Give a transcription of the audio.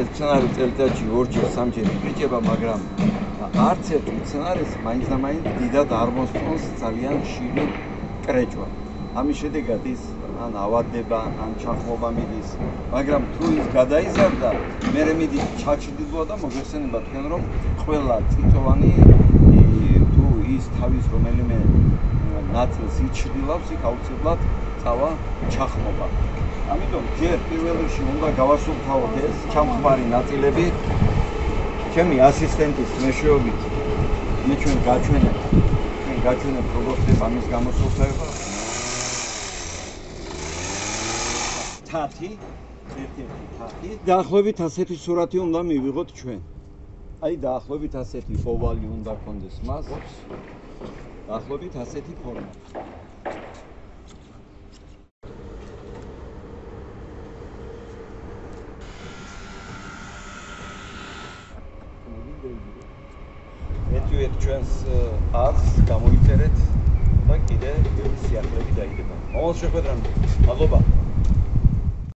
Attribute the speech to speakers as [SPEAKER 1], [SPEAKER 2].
[SPEAKER 1] ეს მცენარე წელიწადში 2-ჯერ 3-ჯერ იბეჭება, მაგრამ არც ერთ მცენარეს მაინც და მაინც დიდად არ მოსწონს ძალიან ხშირი კრეჭვა. ამის შედეგად ის ან ავადდება, ან ჩახმობა მიდის, მაგრამ თუ ის გადაიზარდა, მერე მიდის ჩაჩრდილვა და მოგეხსენება თქვენ რომ ყველა წიწოვანი თუ ის თავის რომელიმე ნაწილს იჩრდილავს, იქ აუცილებლად წავა ჩახმობა. ამიტომ ჯერ პირველ რიგში უნდა გავასუფთავოთ ეს ჩამხმარი ნაწილები ჩემი ასისტენტის მეშვეობით მე ჩვენ გაჩვენებთ როგორ ხდება ამის გამოსულთაება. თათი, ერთ-ერთი თათი. დაახლოებით ასეთი სურათი უნდა მივიღოთ ჩვენ. აი დაახლოებით ასეთი ოვალი უნდა გქონდეს მას. დაახლოებით ასეთი ფორმა. ეტუეთ ჩვენს არს გამოიწერეთ და კიდე სიახლეები დაიდება. მომავალ შეხვედრამდე. მადლობა.